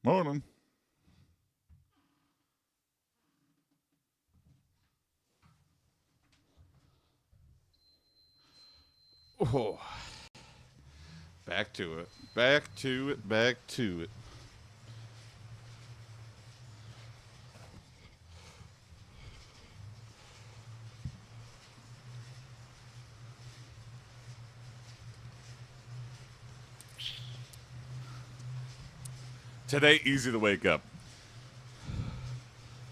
Morning. Oh, back to it. Back to it. Back to it. Today, easy to wake up.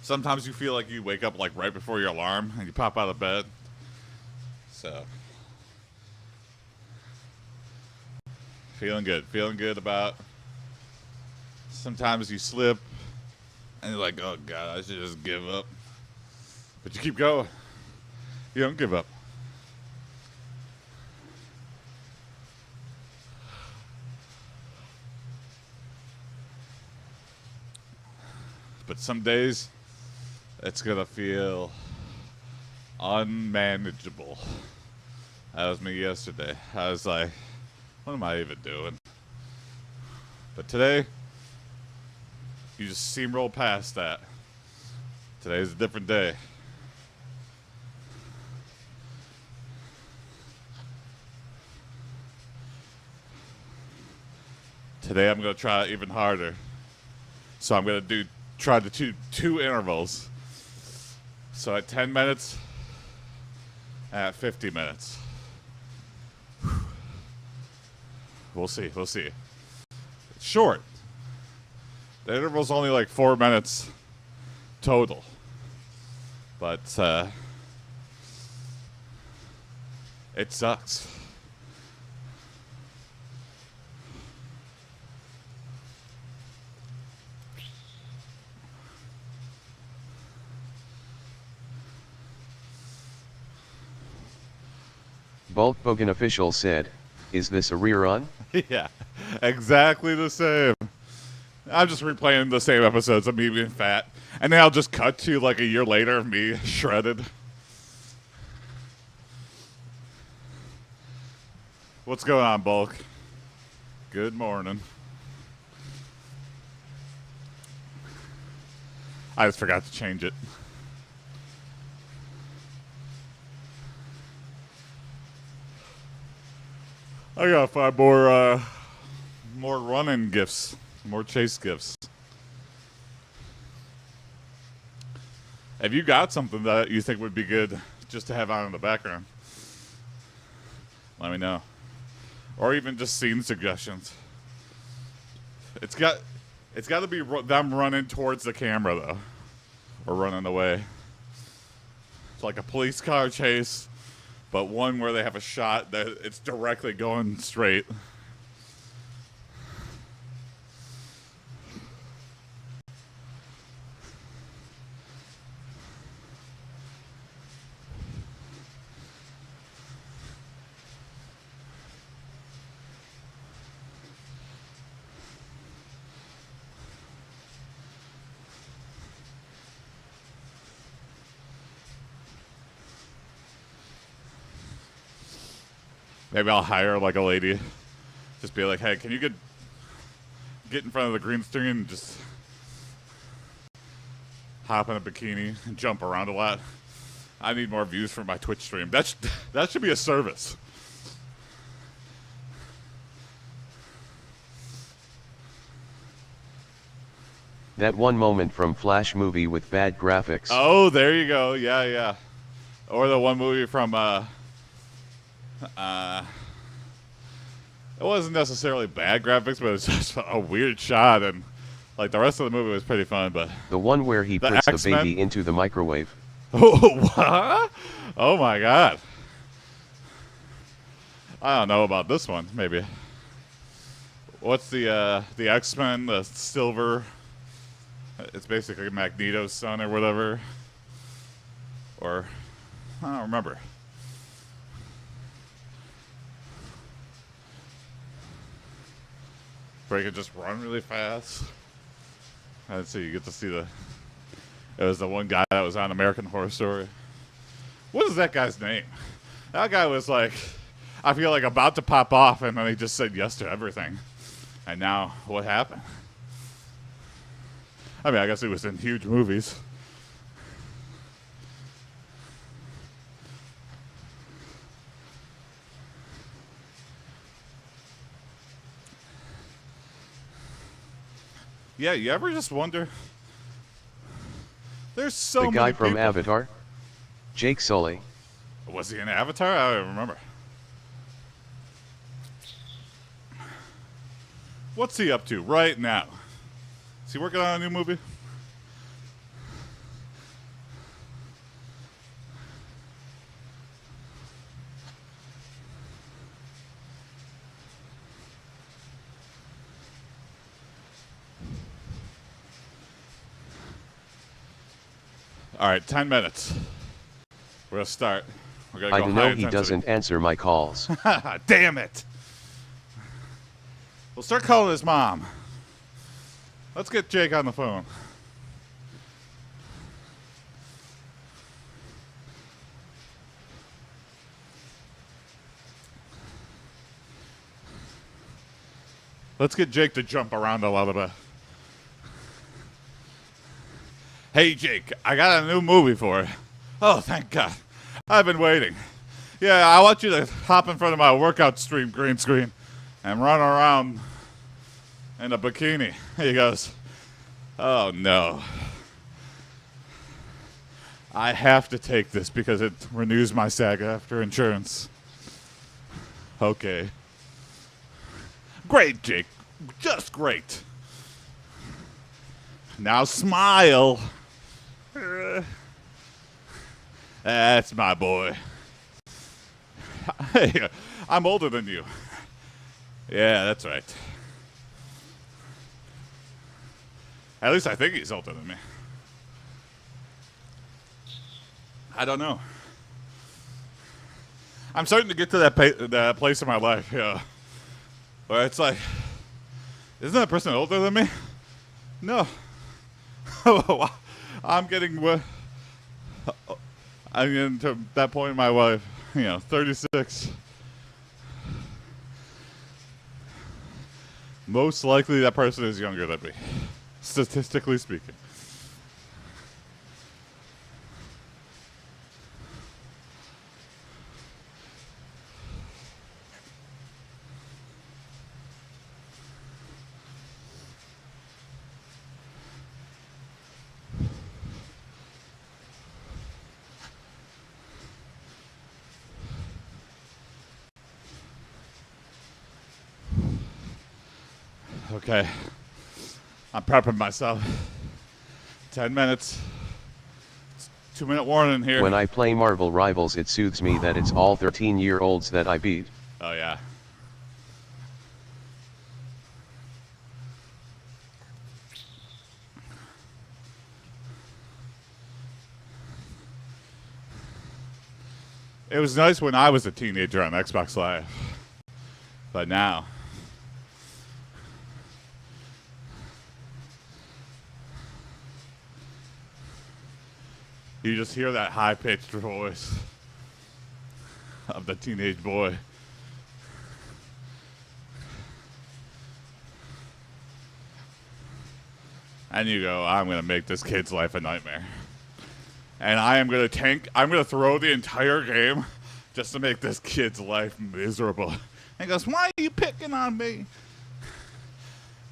Sometimes you feel like you wake up like right before your alarm and you pop out of bed. So, feeling good. Feeling good about. Sometimes you slip and you're like, oh God, I should just give up. But you keep going. You don't give up. But some days, it's going to feel unmanageable. That was me yesterday. I was like, what am I even doing? But today, you just steamroll past that. Today's a different day. Today I'm going to try even harder. So I'm going to try to do two intervals. So at 10 minutes, and at 50 minutes. We'll see. We'll see. It's short. The interval's only like 4 minutes total. But it sucks. Bulk Bogan official said, "Is this a rerun?" Yeah, exactly the same. I'm just replaying the same episodes of me being fat. And then I'll just cut to like a year later of me shredded. What's going on, Bulk? Good morning. I just forgot to change it. I gotta find more running gifts, more chase gifts. Have you got something that you think would be good just to have on in the background? Let me know. Or even just scene suggestions. It's got to be them running towards the camera though, or running away. It's like a police car chase, but one where they have a shot that it's directly going straight. Maybe I'll hire like a lady. Just be like, hey, can you get in front of the green screen and just hop in a bikini and jump around a lot? I need more views for my Twitch stream. That should be a service. That one moment from Flash movie with bad graphics. Oh, there you go. Yeah, yeah. Or the one movie from it wasn't necessarily bad graphics, but it was just a weird shot, and like the rest of the movie was pretty fun. But the one where he puts the baby into the microwave. Oh, what? Oh my God! I don't know about this one. Maybe. What's the X-Men, the silver? It's basically Magneto's son or whatever. Or I don't remember. Where you could just run really fast. And so you get to see it was the one guy that was on American Horror Story. What is that guy's name? That guy was like, I feel like about to pop off, and then he just said yes to everything. And now, what happened? I mean, I guess he was in huge movies. Yeah, you ever just wonder? There's so many The guy from people. Avatar? Jake Sully. Was he in Avatar? I don't remember. What's he up to right now? Is he working on a new movie? All right, 10 minutes. We're gonna start. We're gonna go I high know he intensity. doesn't answer my calls. Damn it! We'll start calling his mom. Let's get Jake on the phone. Let's get Jake to jump around a little bit. Hey, Jake, I got a new movie for you. Oh, thank God. I've been waiting. Yeah, I want you to hop in front of my workout stream green screen and run around in a bikini. He goes, oh, no. I have to take this because it renews my SAG after insurance. Okay. Great, Jake. Just great. Now smile. That's my boy. Hey, I'm older than you. Yeah, that's right. At least I think he's older than me. I don't know. I'm starting to get to that place in my life, yeah, where it's like, isn't that person older than me? No. I'm getting to that point in my life, 36. Most likely that person is younger than me, statistically speaking. Okay, I'm prepping myself. 10 minutes. 2-minute warning here. When I play Marvel Rivals, it soothes me that it's all 13-year-olds that I beat. Oh, yeah. It was nice when I was a teenager on Xbox Live. But now... you just hear that high-pitched voice of the teenage boy. And you go, I'm going to make this kid's life a nightmare. And I'm going to throw the entire game just to make this kid's life miserable. And he goes, why are you picking on me?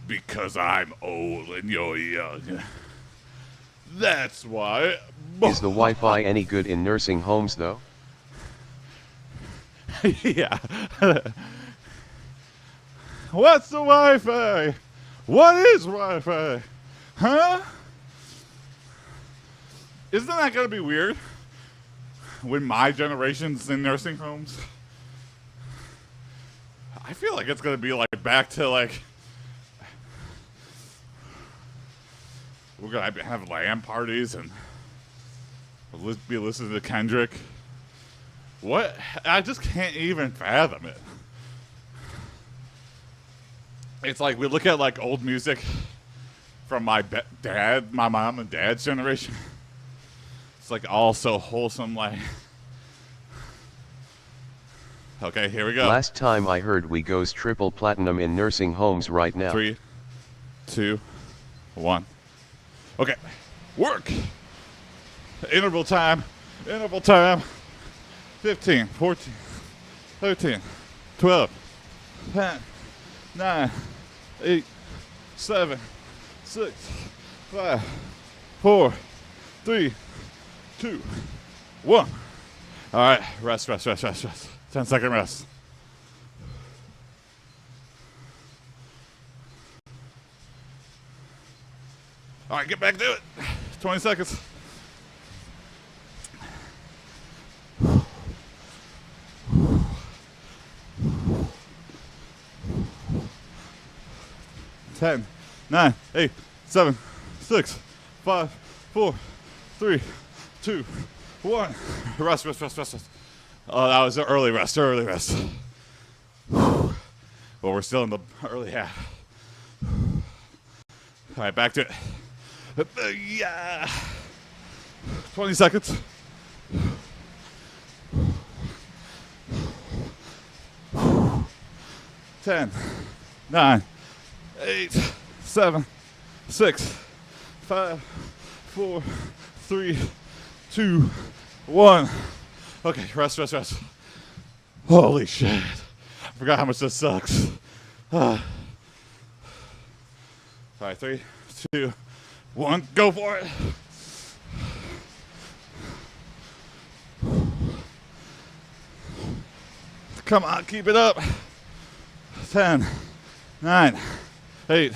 Because I'm old and you're young. That's why. Is the Wi-Fi any good in nursing homes, though? Yeah. What's the Wi-Fi? What is Wi-Fi? Huh? Isn't that going to be weird? When my generation's in nursing homes? I feel like it's going to be like back to like... we're going to have LAN parties and be listening to Kendrick. What? I just can't even fathom it. It's like we look at like old music from my mom and dad's generation. It's like all so wholesome, like... okay, here we go. Last time I heard we goes triple platinum in nursing homes right now. 3, 2, 1. Okay, work. Interval time. 15, 14, 13, 12, 10, 9, 8, 7, 6, 5, 4, 3, 2, 1. All right, rest. 10-second rest. All right, get back to it. 20 seconds. Ten, 9, 8, 7, 6, 5, 4, 3, 2, 1. Rest. Oh, that was an early rest. Well, we're still in the early half. All right, back to it. Yeah. 20 seconds. Ten, 9, 8, 7, 6, 5, 4, 3, 2, 1. Okay, rest. Holy shit. I forgot how much this sucks. All right, 3, 2, 1, go for it. Come on, keep it up. 10, 9, 8,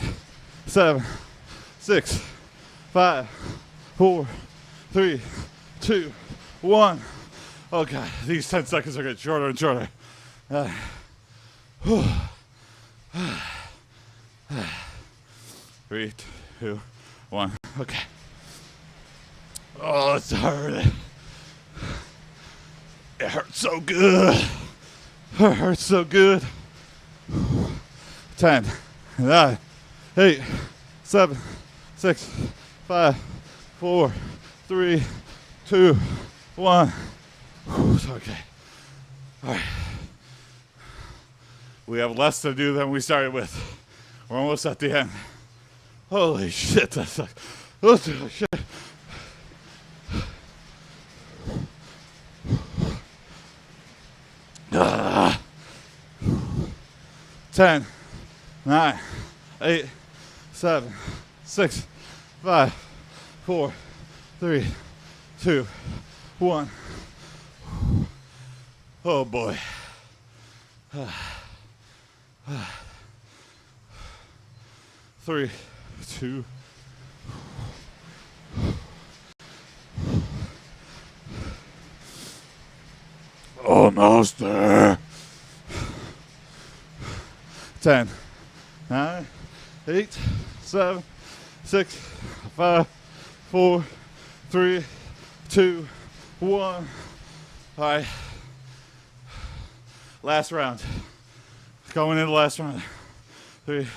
7, 6, 5, 4, 3, 2, 1. Oh God, these 10 seconds are getting shorter and shorter. 3, 2, 1. Okay. Oh, it's hurt. It hurts so good. It hurts so good. 10, 9, 8, 7, 6, 5, 4, 3, 2, 1. Okay. All right. We have less to do than we started with. We're almost at the end. Holy shit, that sucks. Oh, shit. Ah. 10, 9, 8, 7, 6, 5, 4, 3, 2, 1. Oh boy. 3, 2. Almost there. 10, 9, 8, 7, 6, 5, 4, 3, 2, 1. All right. Last round. Going into the last round. 3.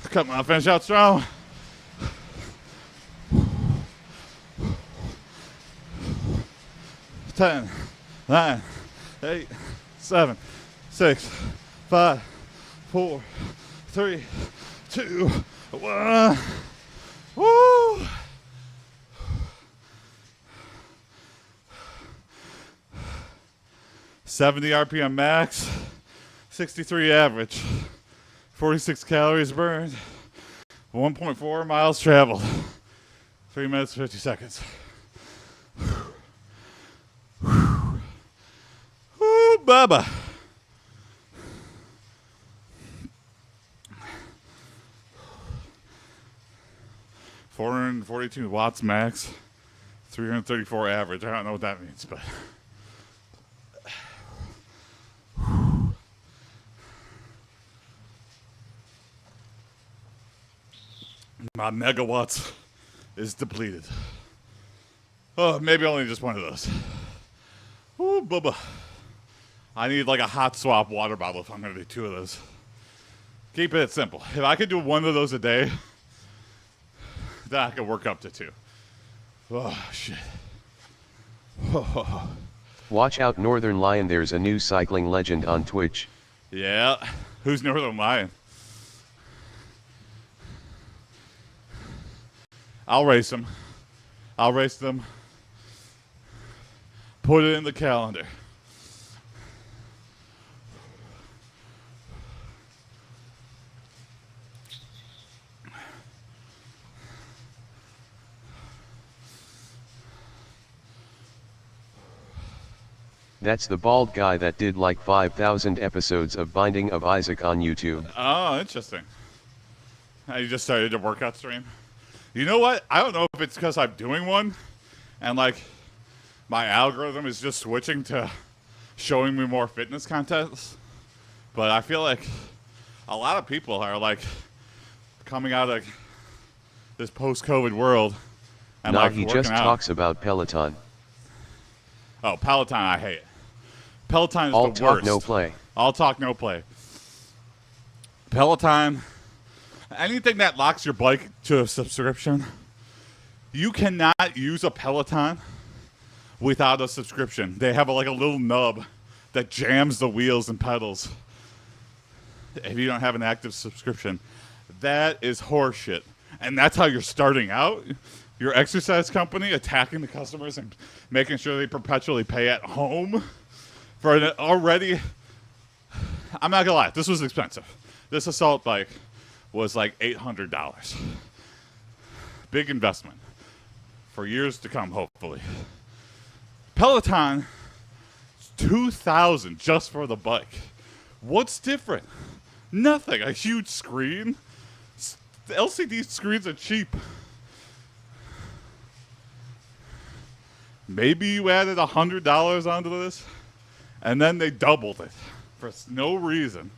Come on, finish out strong. 10, 9, 8, 7, 6, 5, 4, 3, 2, 1. Woo! $70 RPM max, 63 average, 46 calories burned, 1.4 miles traveled, 3 minutes 50 seconds. Woo, baba. $442 watts max, 334 average. I don't know what that means, but my megawatts is depleted. Oh, maybe only just one of those. Ooh, bubba. I need like a hot swap water bottle if I'm going to do 2 of those. Keep it simple. If I could do 1 of those a day, then I could work up to 2. Oh, shit. Watch out, Northern Lion. There's a new cycling legend on Twitch. Yeah. Who's newer than mine? I'll race them. I'll race them. Put it in the calendar. That's the bald guy that did like 5,000 episodes of Binding of Isaac on YouTube. Oh, interesting. You just started a workout stream. You know what? I don't know if it's because I'm doing one and like my algorithm is just switching to showing me more fitness contests. But I feel like a lot of people are like coming out of this post-COVID world and Nah, like he working just out. talks about Peloton. Oh, Peloton, I hate it. Peloton is All the talk, worst. no play. All talk, no play. Peloton, anything that locks your bike to a subscription, you cannot use a Peloton without a subscription. They have like a little nub that jams the wheels and pedals if you don't have an active subscription. That is horseshit. And that's how you're starting out. Your exercise company attacking the customers and making sure they perpetually pay at home for an already... I'm not gonna lie, this was expensive. This assault bike was like $800. Big investment for years to come, hopefully. Peloton, $2,000 just for the bike. What's different? Nothing. A huge screen. The LCD screens are cheap. Maybe you added $100 onto this, and then they doubled it for no reason.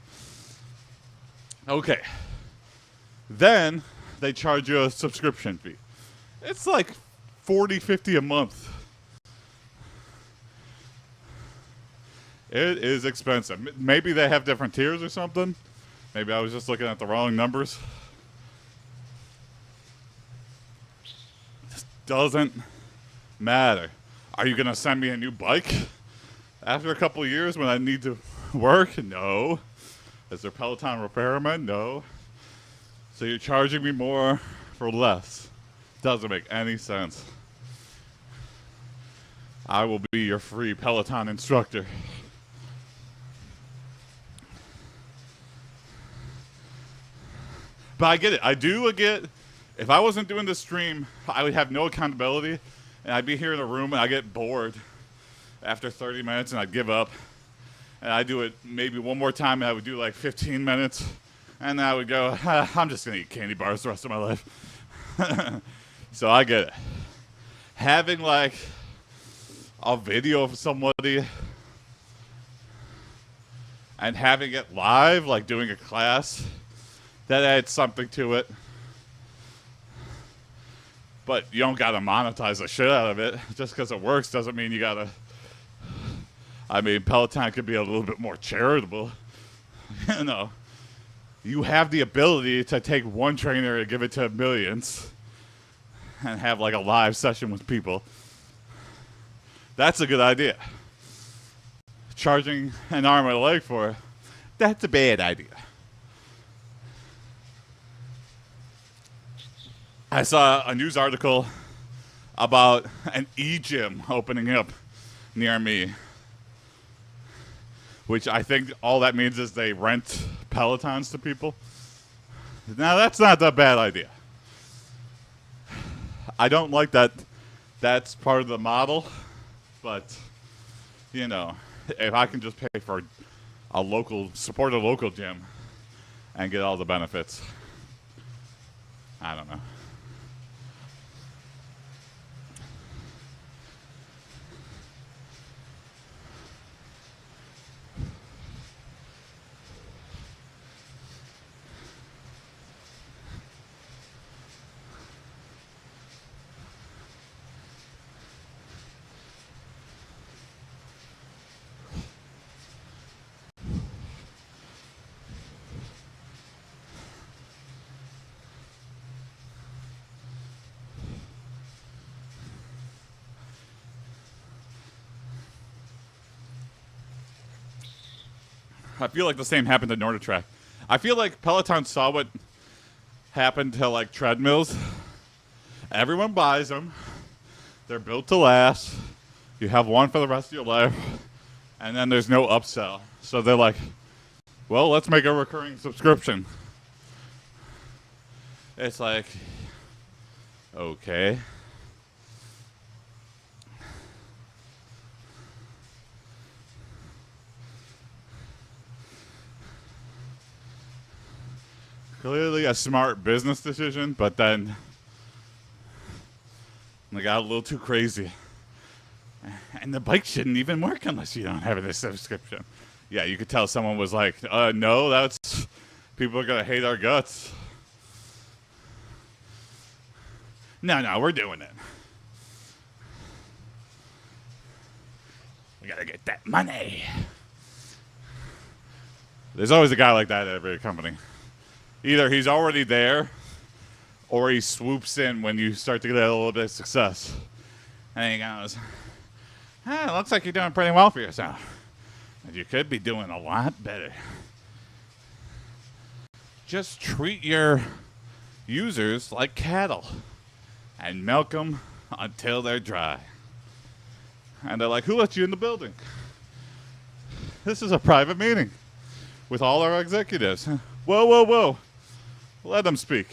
Okay. Then they charge you a subscription fee. It's like $40, $50 a month. It is expensive. Maybe they have different tiers or something. Maybe I was just looking at the wrong numbers. This doesn't matter. Are you going to send me a new bike after a couple of years when I need to work? No. Is there Peloton repairman? No. So you're charging me more for less. Doesn't make any sense. I will be your free Peloton instructor. But I get it. I do get, if I wasn't doing this stream, I would have no accountability, and I'd be here in a room, and I get bored after 30 minutes, and I'd give up. And I'd do it maybe one more time, and I would do like 15 minutes, and then I would go, I'm just going to eat candy bars the rest of my life. So I get it. Having like a video of somebody and having it live, like doing a class, that adds something to it. But you don't got to monetize the shit out of it. Just because it works doesn't mean you got to. I mean, Peloton could be a little bit more charitable. You know, you have the ability to take one trainer and give it to millions and have like a live session with people. That's a good idea. Charging an arm and a leg for it, that's a bad idea. I saw a news article about an e-gym opening up near me, which I think all that means is they rent Pelotons to people. Now, that's not a bad idea. I don't like that that's part of the model, but, you know, if I can just pay for support a local gym and get all the benefits, I don't know. I feel like the same happened to NordicTrack. I feel like Peloton saw what happened to like treadmills. Everyone buys them. They're built to last. You have one for the rest of your life, and then there's no upsell. So they're like, well, let's make a recurring subscription. It's like, okay. Clearly a smart business decision, but then they got a little too crazy. And the bike shouldn't even work unless you don't have this subscription. Yeah, you could tell someone was like, no, that's, people are going to hate our guts. No, we're doing it. We got to get that money. There's always a guy like that at every company. Either he's already there, or he swoops in when you start to get a little bit of success. And he goes, it looks like you're doing pretty well for yourself. And you could be doing a lot better. Just treat your users like cattle and milk them until they're dry. And they're like, who let you in the building? This is a private meeting with all our executives. Whoa. Let them speak.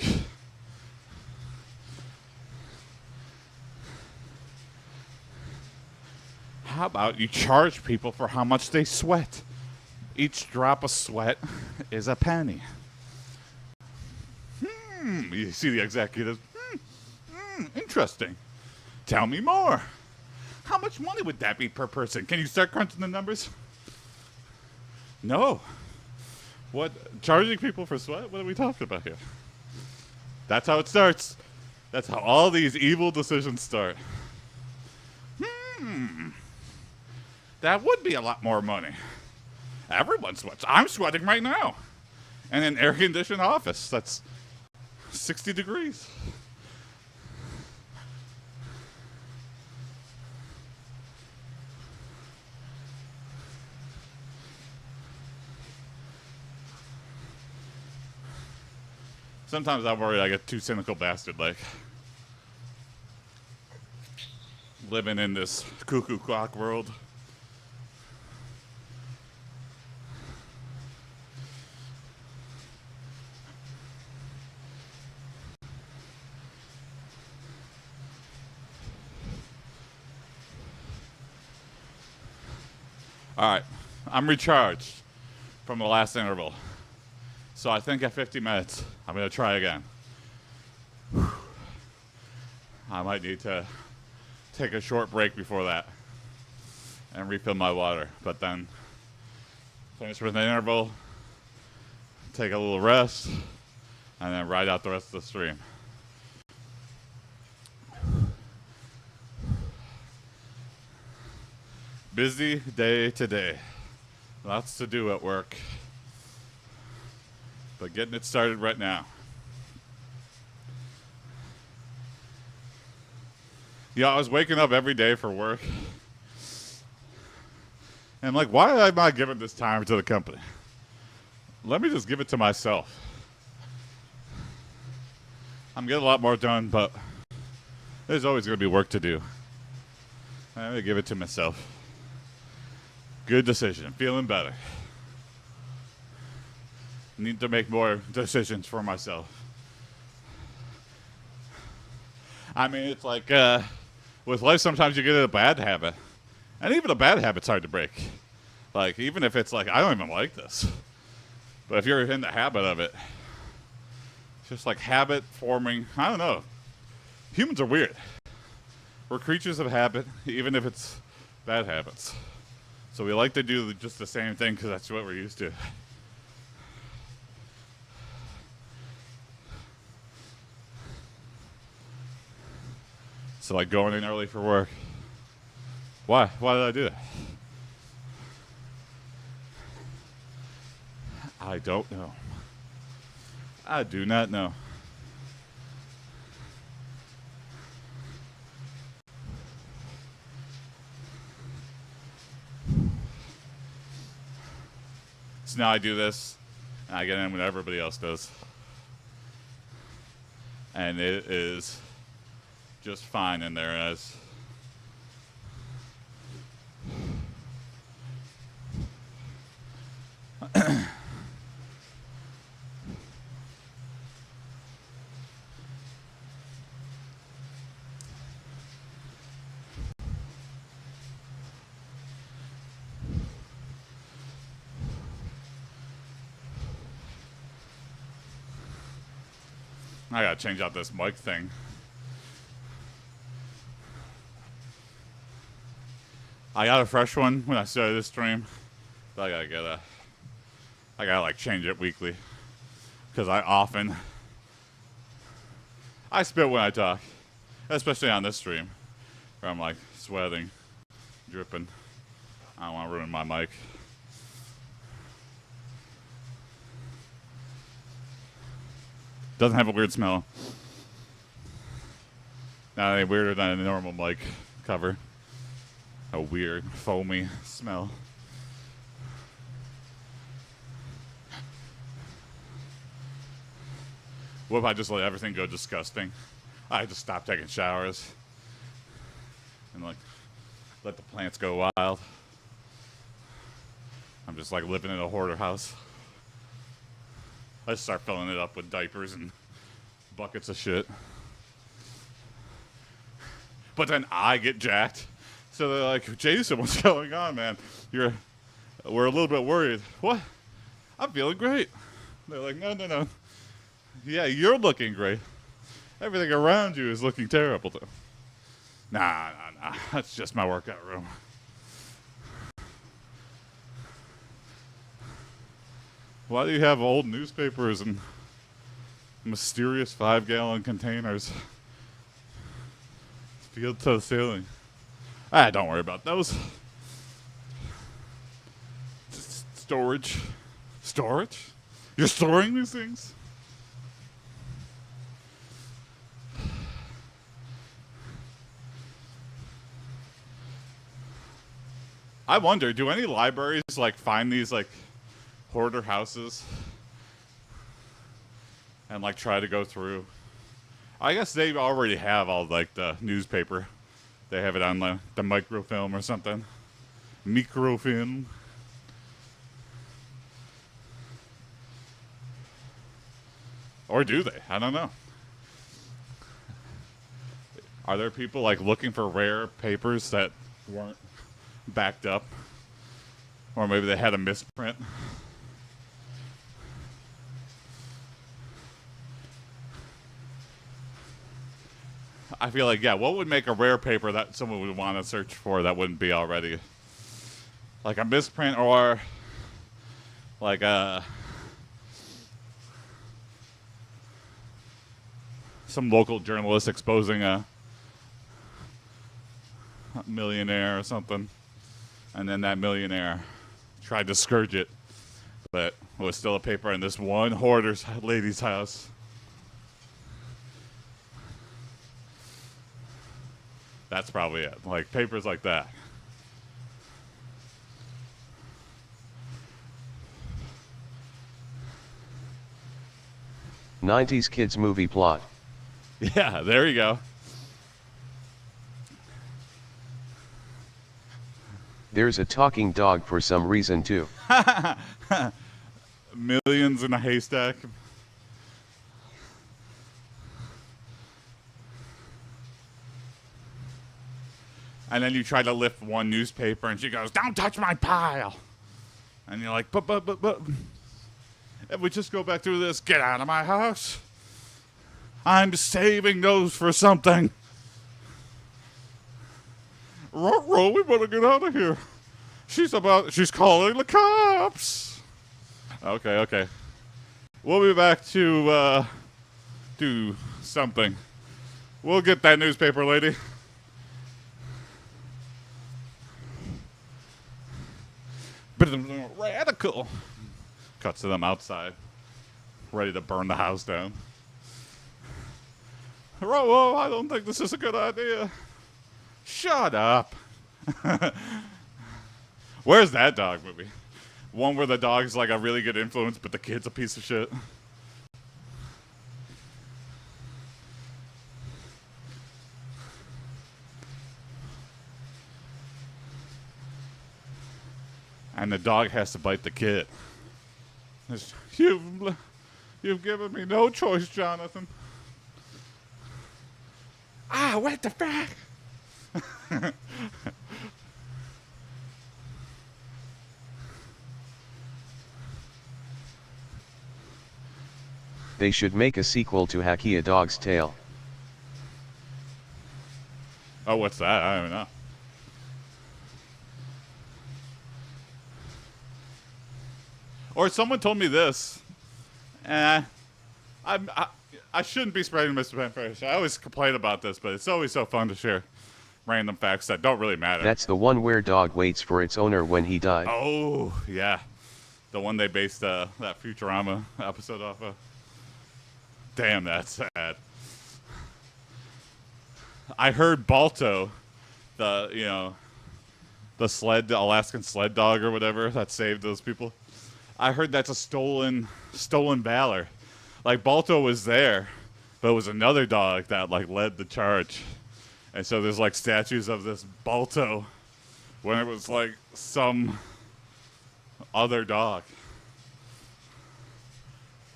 How about you charge people for how much they sweat? Each drop of sweat is a penny. You see the executives. Interesting. Tell me more. How much money would that be per person? Can you start crunching the numbers? No. What? Charging people for sweat? What are we talking about here? That's how it starts. That's how all these evil decisions start. That would be a lot more money. Everyone sweats. I'm sweating right now. In an air-conditioned office that's 60 degrees. Sometimes I'm worried I get too cynical bastard-like. Living in this cuckoo clock world. All right, I'm recharged from the last interval. So I think at 50 minutes, I'm going to try again. I might need to take a short break before that and refill my water, but then finish with an interval, take a little rest, and then ride out the rest of the stream. Busy day today. Lots to do at work. But getting it started right now. Yeah, I was waking up every day for work. And I'm like, why am I not giving this time to the company? Let me just give it to myself. I'm getting a lot more done, but there's always going to be work to do. I'm going to give it to myself. Good decision. Feeling better. Need to make more decisions for myself. I mean, it's like with life, sometimes you get in a bad habit. And even a bad habit's hard to break. Like, even if it's like, I don't even like this. But if you're in the habit of it, it's just like habit forming. I don't know. Humans are weird. We're creatures of habit, even if it's bad habits. So we like to do just the same thing because that's what we're used to. So like going in early for work. Why? Why did I do that? I don't know. I do not know. So now I do this, and I get in when everybody else does. And it is just fine in there as I gotta change out this mic thing. I got a fresh one when I started this stream, but I gotta like change it weekly because I spit when I talk, especially on this stream where I'm like sweating, dripping. I don't want to ruin my mic. Doesn't have a weird smell. Not any weirder than a normal mic cover. A weird, foamy smell. What if I just let everything go disgusting? I just stop taking showers and like let the plants go wild. I'm just like living in a hoarder house. I just start filling it up with diapers and buckets of shit. But then I get jacked. So they're like, Jason, what's going on, man? We're a little bit worried. What? I'm feeling great. They're like, no. Yeah, you're looking great. Everything around you is looking terrible, though. Nah. That's just my workout room. Why do you have old newspapers and mysterious 5-gallon containers filled to the ceiling? Don't worry about those. Storage? You're storing these things? I wonder, do any libraries like find these like hoarder houses and like try to go through? I guess they already have all like the newspaper. They have it on the microfilm or something. Microfilm. Or do they? I don't know. Are there people like looking for rare papers that weren't backed up? Or maybe they had a misprint? I feel like, yeah, what would make a rare paper that someone would want to search for that wouldn't be already? Like a misprint or like some local journalist exposing a millionaire or something. And then that millionaire tried to scourge it. But it was still a paper in this one hoarder's lady's house. That's probably it. Like papers like that. '90s kids movie plot. Yeah, there you go. There's a talking dog for some reason too. Millions in a haystack. And then you try to lift one newspaper and she goes, "Don't touch my pile." And you're like, but. If we just go back through this, get out of my house. I'm saving those for something. Ruh-roh, we better get out of here. She's calling the cops. Okay. We'll be back to do something. We'll get that newspaper lady. Radical. Cuts to them outside, ready to burn the house down. Whoa, I don't think this is a good idea. Shut up. Where's that dog movie? One where the dog's like a really good influence, but the kid's a piece of shit. And the dog has to bite the kid. You've given me no choice, Jonathan. Ah, what the fuck? They should make a sequel to Hacky a Dog's Tale. Oh, what's that? I don't even know. Or someone told me this. I shouldn't be spreading misinformation. I always complain about this, but it's always so fun to share random facts that don't really matter. That's the one where dog waits for its owner when he died. Oh, yeah. The one they based that Futurama episode off of. Damn, that's sad. I heard Balto, the Alaskan sled dog or whatever that saved those people. I heard that's a stolen valor. Like Balto was there, but it was another dog that like led the charge. And so there's like statues of this Balto when it was like some other dog.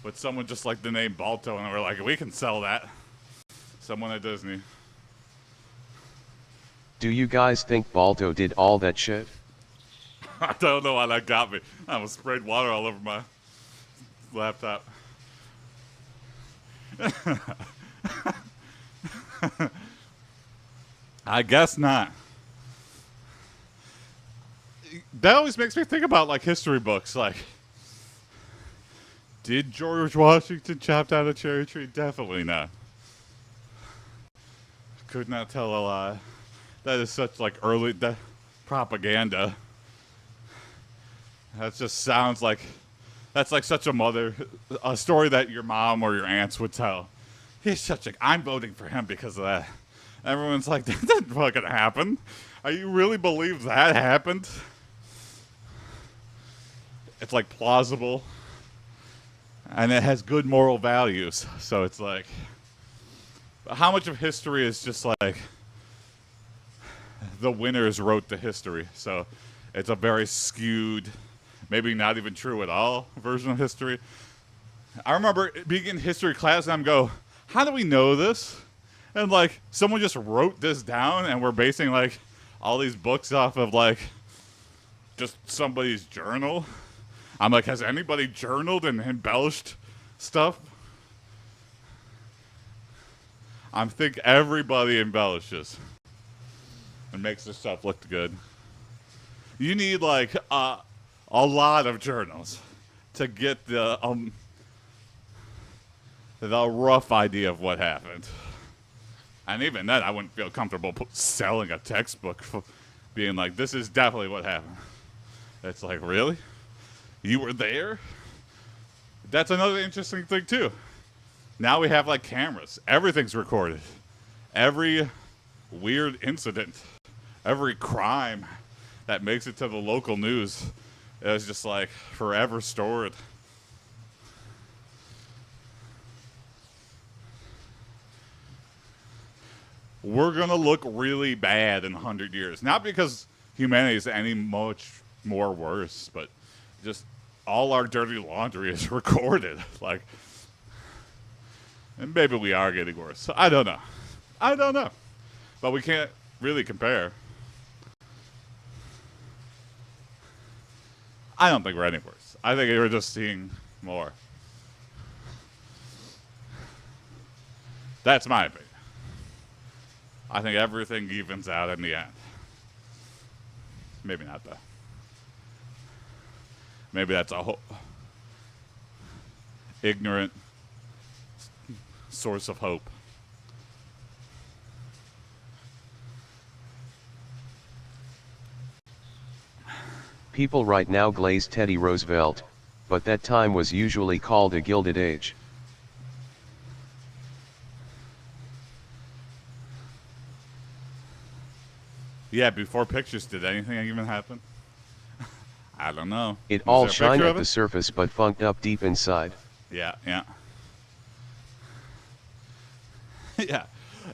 But someone just liked the name Balto and we're like, we can sell that. Someone at Disney. Do you guys think Balto did all that shit? I don't know why that got me. I almost sprayed water all over my laptop. I guess not. That always makes me think about like history books. Like, did George Washington chop down a cherry tree? Definitely not. Could not tell a lie. That is such like early propaganda. That just sounds like that's like such a story that your mom or your aunts would tell. He's such a. I'm voting for him because of that. Everyone's like, that didn't fucking happen. Are you really believe that happened? It's like plausible, and it has good moral values. So it's like, how much of history is just like the winners wrote the history? So it's a very skewed, maybe not even true at all version of history. I remember being in history class and I'm go, how do we know this? And like someone just wrote this down and we're basing like all these books off of like just somebody's journal. I'm like, has anybody journaled and embellished stuff? I think everybody embellishes and makes this stuff look good. You need like a lot of journals to get the rough idea of what happened. And even then, I wouldn't feel comfortable selling a textbook for being like, this is definitely what happened. It's like, really? You were there? That's another interesting thing, too. Now we have, like, cameras. Everything's recorded. Every weird incident, every crime that makes it to the local news is just, like, forever stored. We're going to look really bad in 100 years. Not because humanity is any much more worse, but just all our dirty laundry is recorded. Like, and maybe we are getting worse. I don't know. But we can't really compare. I don't think we're any worse. I think we're just seeing more. That's my opinion. I think everything evens out in the end. Maybe not, though. Maybe that's a whole ignorant source of hope. People right now glaze Teddy Roosevelt, but that time was usually called a Gilded Age. Yeah, before pictures, did anything even happen? I don't know. It Is all there a shine picture at of the it? surface but funked up deep inside. Yeah, yeah. Yeah.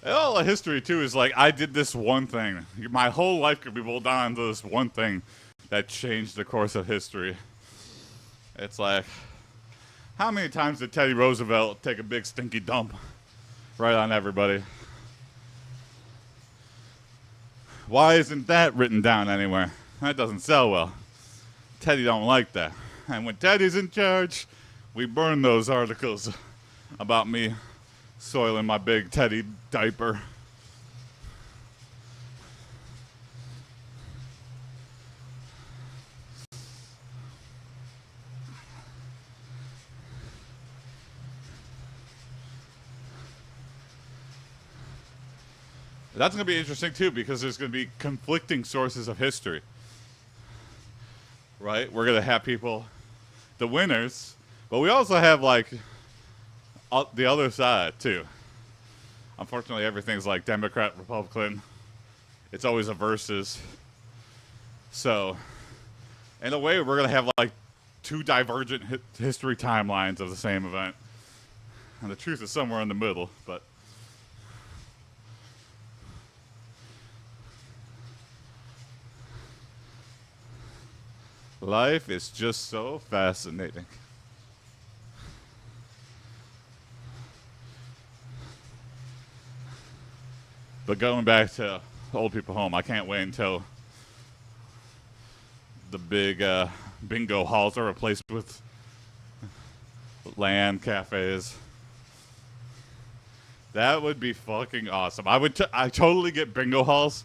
And all the history, too, is like, I did this one thing. My whole life could be boiled down to this one thing that changed the course of history. It's like, how many times did Teddy Roosevelt take a big stinky dump right on everybody? Why isn't that written down anywhere? That doesn't sell well. Teddy don't like that. And when Teddy's in charge, we burn those articles about me soiling my big Teddy diaper. That's going to be interesting, too, because there's going to be conflicting sources of history. Right? We're going to have people, the winners, but we also have, like, the other side, too. Unfortunately, everything's like Democrat, Republican. It's always a versus. So, in a way, we're going to have, like, two divergent history timelines of the same event. And the truth is somewhere in the middle, but... life is just so fascinating. But going back to old people home, I can't wait until the big bingo halls are replaced with land cafes. That would be fucking awesome. I totally get bingo halls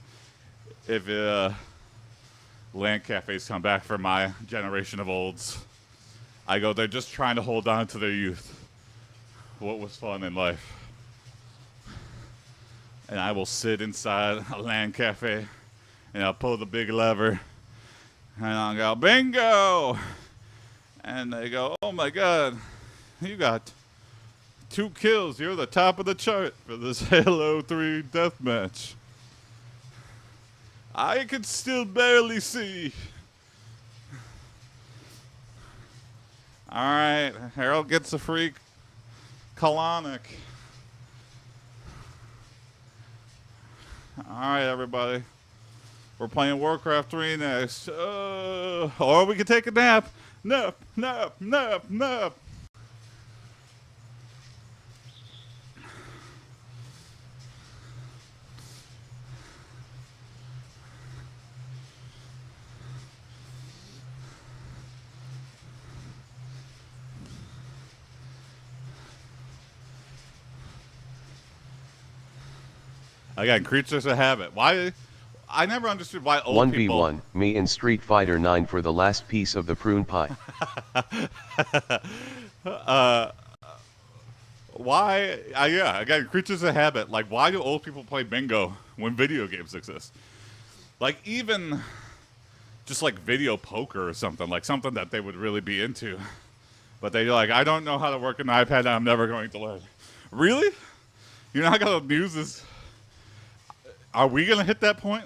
if land cafes come back for my generation of olds. I go, they're just trying to hold on to their youth. What was fun in life? And I will sit inside a land cafe, and I'll pull the big lever, and I'll go, bingo! And they go, oh my God, you got 2 kills. You're the top of the chart for this Halo 3 deathmatch. I can still barely see. All right, Harold gets a free colonic. All right, everybody. We're playing Warcraft 3 next. Or we can take a nap. Nap, nap, nap, nap. Again, creatures of habit. Why? I never understood why old people... 1v1, me in Street Fighter 9 for the last piece of the prune pie. Why? Yeah, again, creatures of habit. Like, why do old people play bingo when video games exist? Like, even just like video poker or something, like something that they would really be into. But they're like, I don't know how to work an iPad and I'm never going to learn. Really? You're not going to use this... Are we going to hit that point?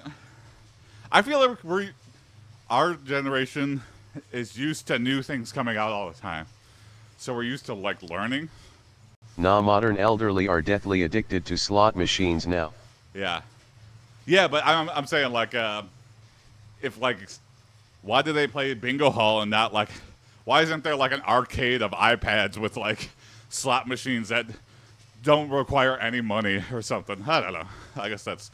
I feel like our generation is used to new things coming out all the time. So we're used to, like, learning. Nah, modern elderly are deathly addicted to slot machines now. Yeah. Yeah, but I'm saying, like, if, like, why do they play bingo hall and not, like, why isn't there, like, an arcade of iPads with, like, slot machines that don't require any money or something? I don't know. I guess that's...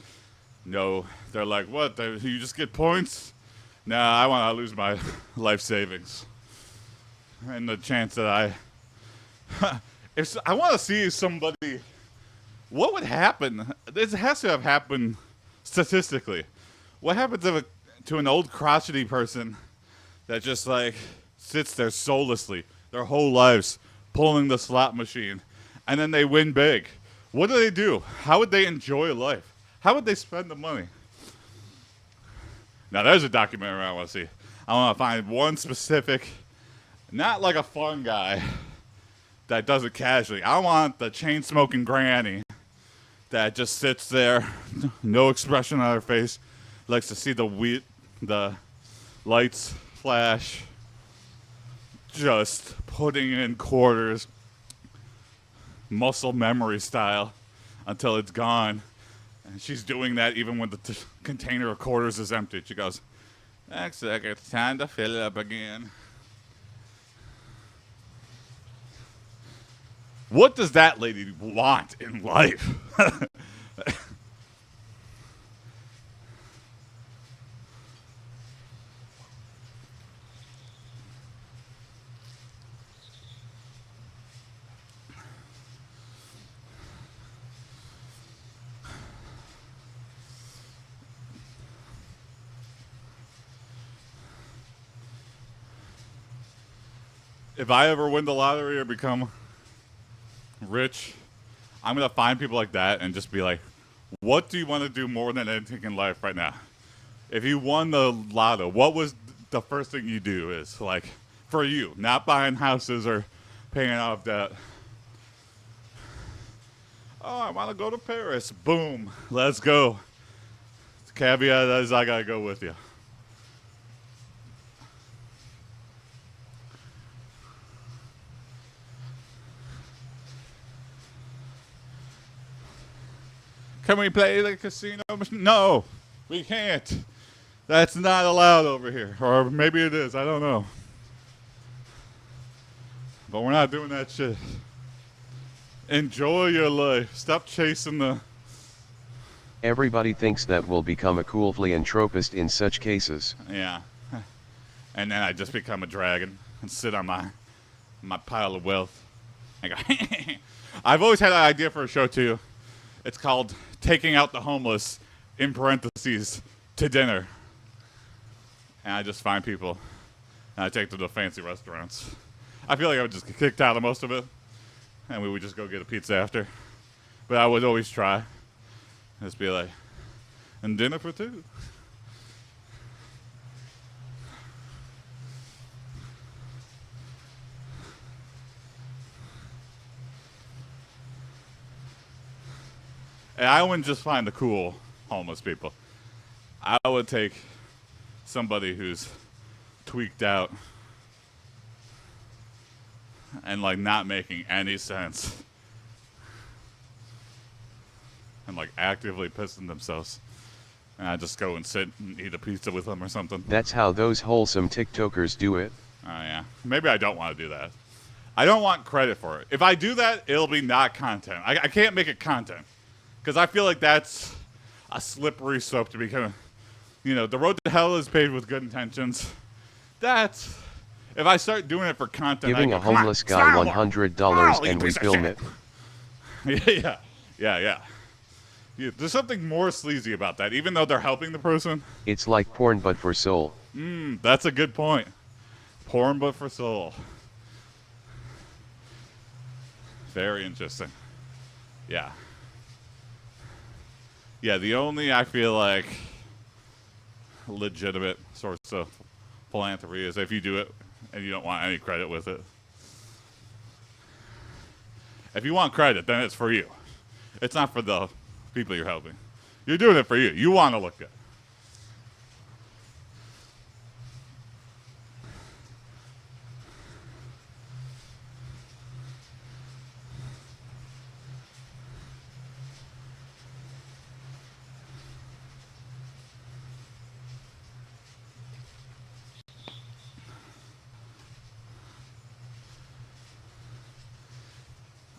No, they're like, what? You just get points? Nah, I want to lose my life savings. And the chance that I want to see somebody, what would happen? This has to have happened statistically. What happens to an old crotchety person that just like sits there soullessly their whole lives pulling the slot machine, and then they win big? What do? How would they enjoy life? How would they spend the money? Now, there's a documentary I want to see. I want to find one specific, not like a fun guy that does it casually. I want the chain-smoking granny that just sits there, no expression on her face, likes to see the lights flash, just putting in quarters, muscle memory style, until it's gone. And she's doing that even when the container of quarters is empty. She goes, "Next second, it's time to fill it up again." What does that lady want in life? If I ever win the lottery or become rich, I'm going to find people like that and just be like, what do you want to do more than anything in life right now? If you won the lotto, what was the first thing you do is like for you, not buying houses or paying off debt. Oh, I want to go to Paris. Boom. Let's go. The caveat is I got to go with you. Can we play the casino machine? No, we can't. That's not allowed over here. Or maybe it is. I don't know. But we're not doing that shit. Enjoy your life. Stop chasing the... Everybody thinks that will become a cool philanthropist in such cases. Yeah. And then I just become a dragon and sit on my pile of wealth. I go, I've always had an idea for a show, too. It's called Taking Out the Homeless, in parentheses, to dinner. And I just find people, and I take them to fancy restaurants. I feel like I would just get kicked out of most of it, and we would just go get a pizza after. But I would always try. Just be like, and dinner for two. And I wouldn't just find the cool homeless people. I would take somebody who's tweaked out and like not making any sense and like actively pissing themselves. And I just go and sit and eat a pizza with them or something. That's how those wholesome TikTokers do it. Oh yeah. Maybe I don't want to do that. I don't want credit for it. If I do that, it'll be not content. I can't make it content. Because I feel like that's a slippery slope to become, the road to hell is paved with good intentions. That's, if I start doing it for content, Giving a homeless guy $100 and we film it. Yeah. There's something more sleazy about that, even though they're helping the person. It's like porn but for soul. That's a good point. Porn but for soul. Very interesting. Yeah. Yeah, the only, I feel like, legitimate source of philanthropy is if you do it and you don't want any credit with it. If you want credit, then it's for you. It's not for the people you're helping. You're doing it for you. You want to look good.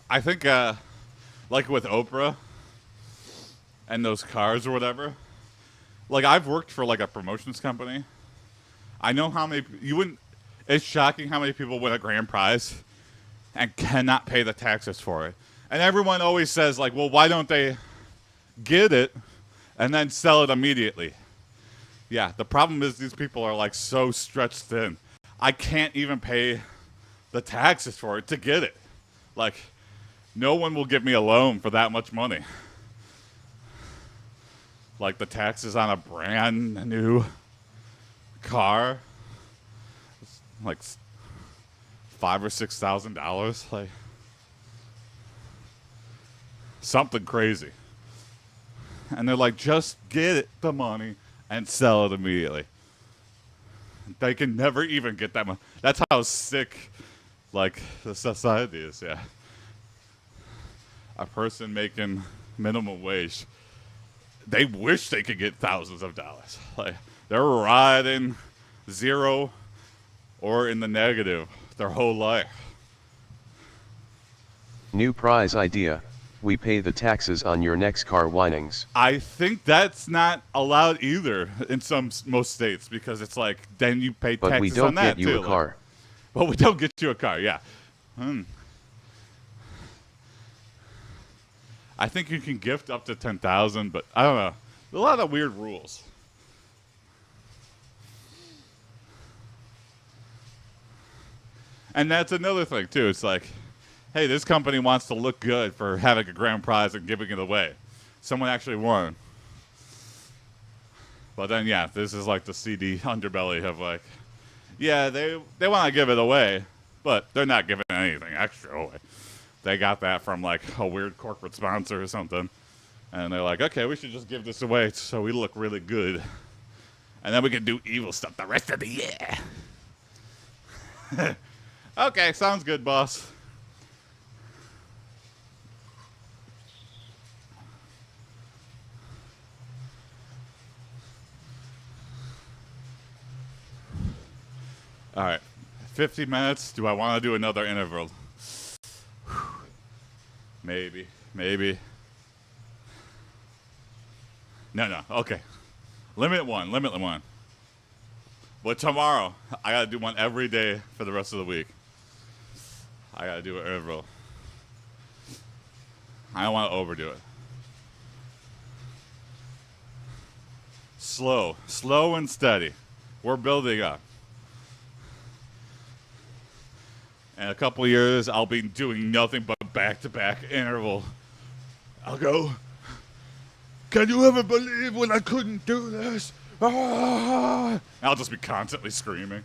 I think, like with Oprah and those cars or whatever, like I've worked for like a promotions company. I know how many, it's shocking how many people win a grand prize and cannot pay the taxes for it. And everyone always says like, well, why don't they get it and then sell it immediately? Yeah, the problem is these people are like so stretched thin. I can't even pay the taxes for it to get it. Like, no one will give me a loan for that much money. Like the taxes on a brand new car, like $5,000 or $6,000, like something crazy. And they're like, just get it, the money and sell it immediately. They can never even get that much. That's how sick, like, the society is, yeah. A person making minimum wage, they wish they could get thousands of dollars. Like, they're riding zero or in the negative their whole life. New prize idea. We pay the taxes on your next car winnings. I think that's not allowed either in most states, because it's like then you pay But we taxes on don't that get you too. a car. But we don't get you a car, yeah. I think you can gift up to 10,000, but I don't know. There's a lot of weird rules. And that's another thing too. It's like, hey, this company wants to look good for having a grand prize and giving it away. Someone actually won. But then, yeah, this is like the seedy underbelly of like, yeah, they want to give it away, but they're not giving anything extra away. They got that from like a weird corporate sponsor or something. And they're like, okay, we should just give this away so we look really good. And then we can do evil stuff the rest of the year. Okay, sounds good, boss. All right, 50 minutes. Do I want to do another interval? Maybe. No, okay. Limit one. But tomorrow, I got to do one every day for the rest of the week. I got to do an interval. I don't want to overdo it. Slow and steady. We're building up. In a couple of years, I'll be doing nothing but back-to-back interval. I'll go, can you ever believe when I couldn't do this? Ah! I'll just be constantly screaming.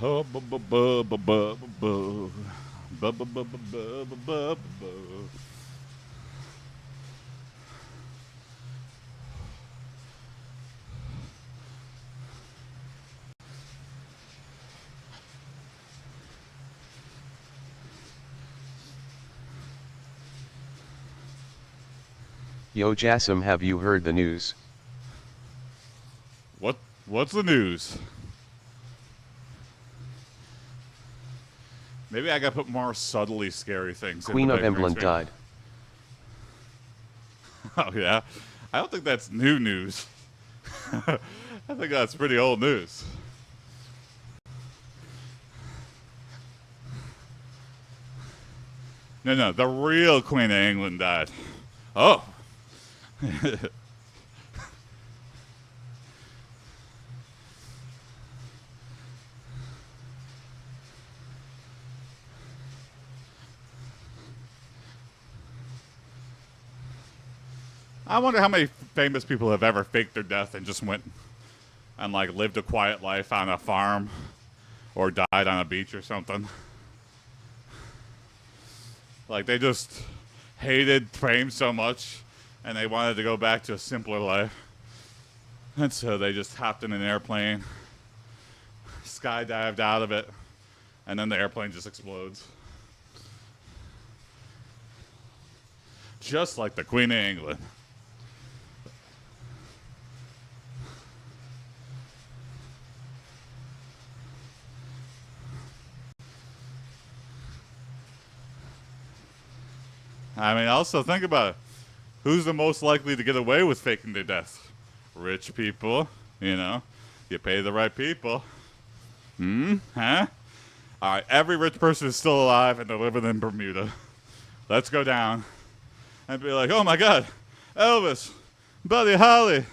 Oh, Yo Jassim, have you heard the news? What's the news? Maybe I gotta put more subtly scary things. Queen in of the England died. Oh yeah, I don't think that's new news. I think that's pretty old news. No, the real Queen of England died. Oh. I wonder how many famous people have ever faked their death and just went and like lived a quiet life on a farm or died on a beach or something. Like they just hated fame so much and they wanted to go back to a simpler life. And so they just hopped in an airplane, skydived out of it, and then the airplane just explodes. Just like the Queen of England. I mean, also think about it. Who's the most likely to get away with faking their death? Rich people, you know. You pay the right people. Huh? All right, every rich person is still alive and they're living in Bermuda. Let's go down. and be like, oh my God, Elvis, Buddy Holly,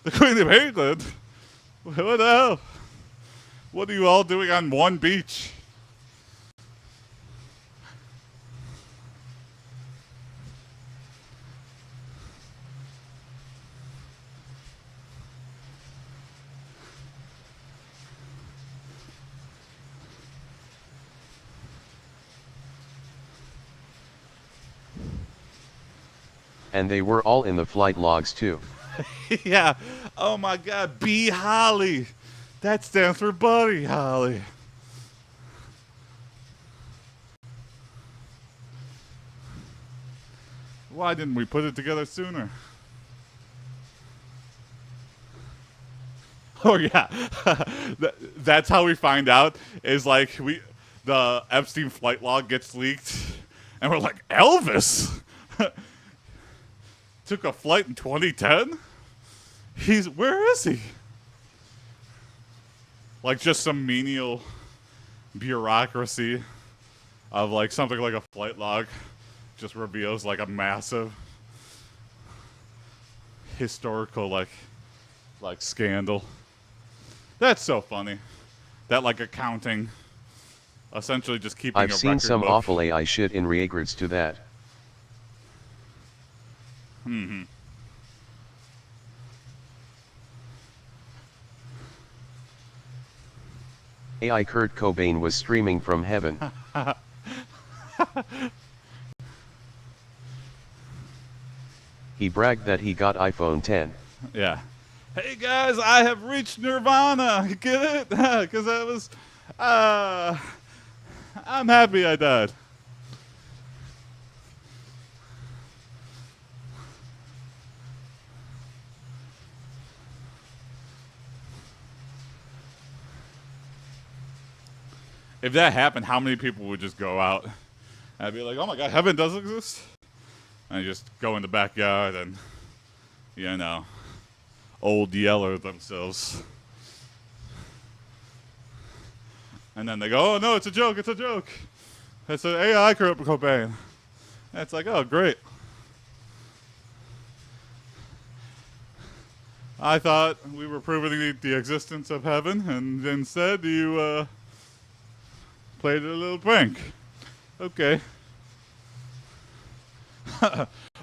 the Queen of England. What the hell? What are you all doing on one beach? And they were all in the flight logs too. Yeah. Oh my God, B. Holly. That stands for Buddy Holly. Why didn't we put it together sooner? Oh yeah, that's how we find out. Is like the Epstein flight log gets leaked, and we're like, Elvis took a flight in 2010. Where is he? Like just some menial bureaucracy of like something like a flight log just reveals like a massive historical like scandal. That's so funny. That like accounting, essentially just keeping I've a seen record some book. awful AI shit in regards to that. Mm-hmm. AI Kurt Cobain was streaming from heaven. He bragged that he got iPhone 10. Yeah. Hey guys, I have reached Nirvana. Get it? Because I was, I'm happy I died. If that happened, how many people would just go out and be like, oh my God, heaven does exist? And just go in the backyard and, you know, old yeller themselves. And then they go, oh no, it's a joke, it's a joke. It's an AI Kurt Cobain. And it's like, oh, great. I thought we were proving the existence of heaven, and instead you played a little prank. Okay.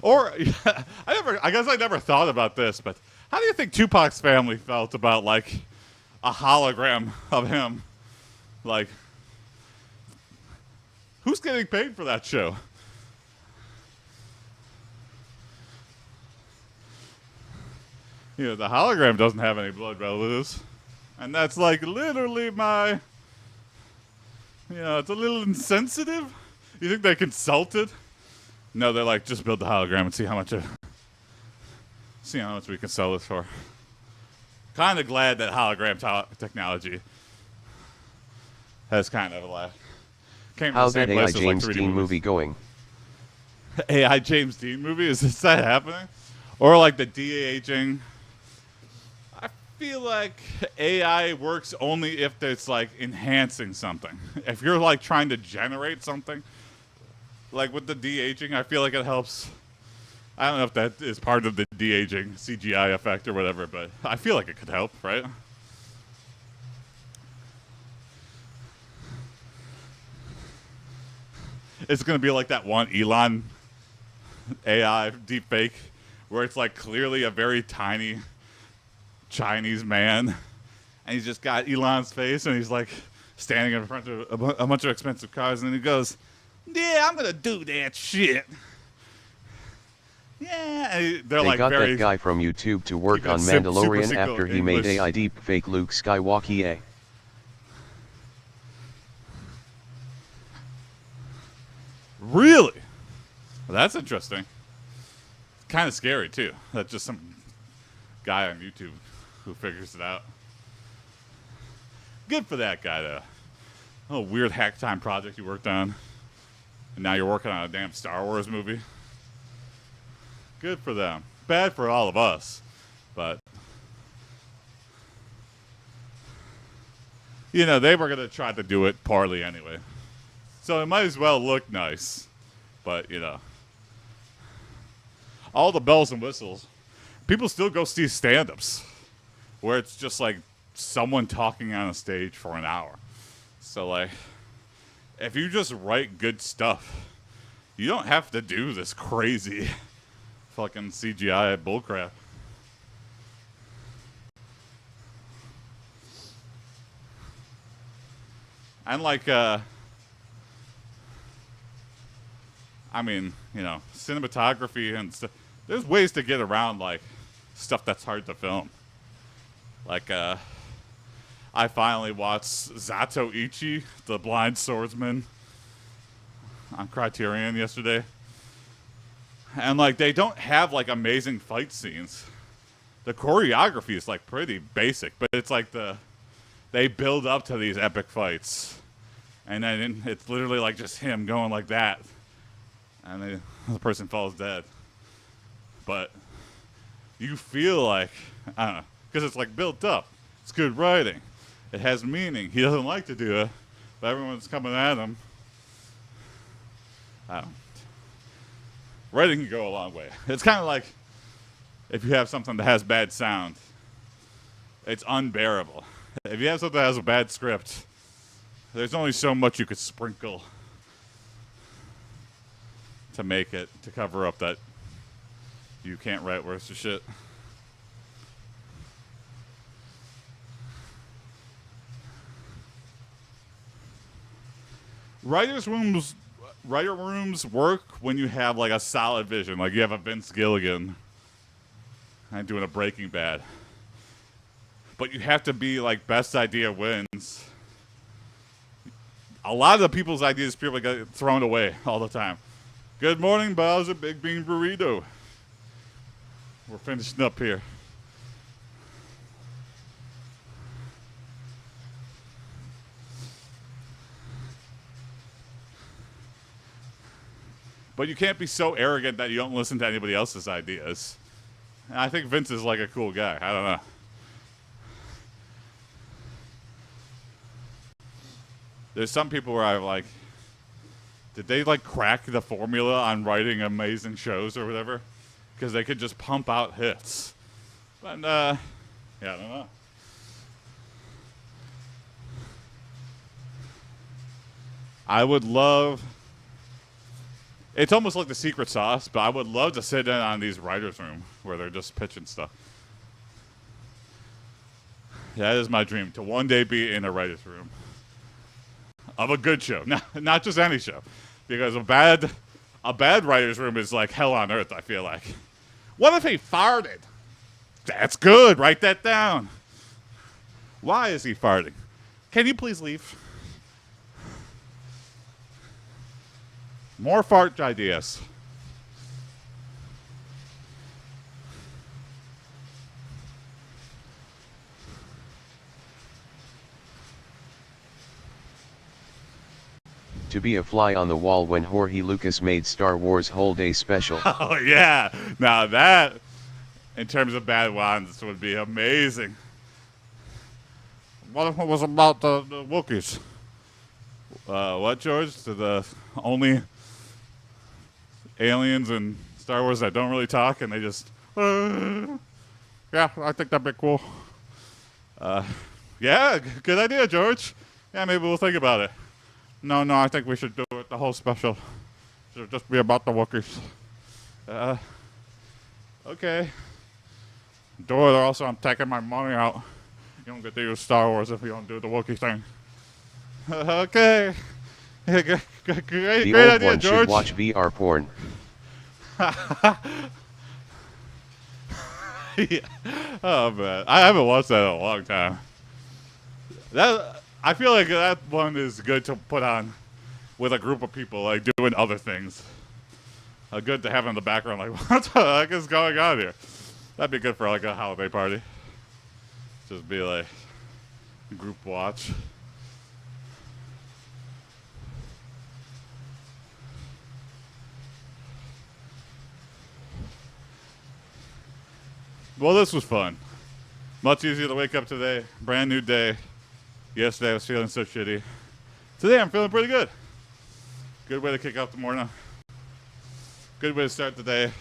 Or I guess I never thought about this, but how do you think Tupac's family felt about like a hologram of him? Like, who's getting paid for that show? You know, the hologram doesn't have any blood relatives, and that's like literally my. You know, it's a little insensitive. You think they consulted? No, they're like, just build the hologram and see how much we can sell this for. Kind of glad that hologram technology has kind of like came How's from the that same AI place as like James 3D Dean movies. movie going? AI James Dean movie? Is that happening? Or like the de-aging? I feel like AI works only if it's like enhancing something. If you're like trying to generate something, like with the de-aging, I feel like it helps. I don't know if that is part of the de-aging CGI effect or whatever, but I feel like it could help, right? It's going to be like that one Elon AI deepfake where it's like clearly a very tiny Chinese man, and he's just got Elon's face, and he's like standing in front of a bunch of expensive cars, and he goes, "Yeah, I'm gonna do that shit." Yeah, and They like got very that guy from YouTube to work keep it on super Mandalorian simple after he made English. AI deep fake Luke Skywalker. Really? Well, that's interesting. Kind of scary too. That's just some guy on YouTube who figures it out. Good for that guy though. Oh, weird hack time project you worked on, and now you're working on a damn Star Wars movie. Good for them. Bad for all of us, but you know they were gonna try to do it poorly anyway, so it might as well look nice. But you know, all the bells and whistles. People still go see stand-ups where it's just like someone talking on a stage for an hour. So like, if you just write good stuff, you don't have to do this crazy fucking CGI bullcrap. And like, I mean, you know, cinematography and stuff. There's ways to get around like stuff that's hard to film. Like, I finally watched Zato Ichi, the Blind Swordsman, on Criterion yesterday. And like, they don't have like amazing fight scenes. The choreography is like pretty basic, but it's like they build up to these epic fights. And then it's literally like just him going like that. And the person falls dead. But you feel like, I don't know, because it's like built up. It's good writing. It has meaning. He doesn't like to do it, but everyone's coming at him. I don't know. Writing can go a long way. It's kind of like if you have something that has bad sound, it's unbearable. If you have something that has a bad script, there's only so much you could sprinkle to make it, to cover up that you can't write worse of shit. Writer rooms work when you have like a solid vision, like you have a Vince Gilligan and doing a Breaking Bad. But you have to be like best idea wins. A lot of the people's ideas people get thrown away all the time. Good morning, Bowser, Big Bean Burrito. We're finishing up here. But you can't be so arrogant that you don't listen to anybody else's ideas. And I think Vince is like a cool guy. I don't know. There's some people where I'm like, did they like crack the formula on writing amazing shows or whatever? Because they could just pump out hits. But, yeah, I don't know. I would love... It's almost like the secret sauce, but I would love to sit in on these writers' room where they're just pitching stuff. That is my dream, to one day be in a writer's room. Of a good show. Not just any show. Because a bad writer's room is like hell on earth, I feel like. What if he farted? That's good. Write that down. Why is he farting? Can you please leave? More fart ideas. To be a fly on the wall when Jorge Lucas made Star Wars Whole Day Special. Oh, yeah. Now that, in terms of bad ones, would be amazing. What if it was about the Wookiees? What, George? The only aliens in Star Wars that don't really talk and they just... yeah, I think that'd be cool. Yeah, good idea, George. Yeah, maybe we'll think about it. No, I think we should do it, the whole special. Should just be about the Wookiees. Okay. Do it, or also I'm taking my money out. You don't get to use Star Wars if you don't do the Wookiee thing. Okay. Great The old idea, one George. should watch VR porn. Yeah. Oh, man. I haven't watched that in a long time. I feel like that one is good to put on with a group of people, like, doing other things. Good to have in the background, like, what the heck is going on here? That'd be good for, like, a holiday party. Just be, like, group watch. Well, this was fun. Much easier to wake up today. Brand new day. Yesterday I was feeling so shitty. Today I'm feeling pretty good. Good way to kick off the morning. Good way to start the day.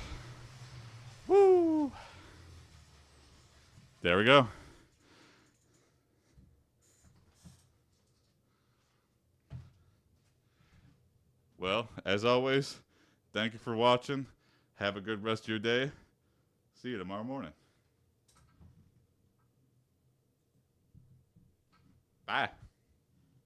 There we go. Well, as always, thank you for watching. Have a good rest of your day. See you tomorrow morning. Bye.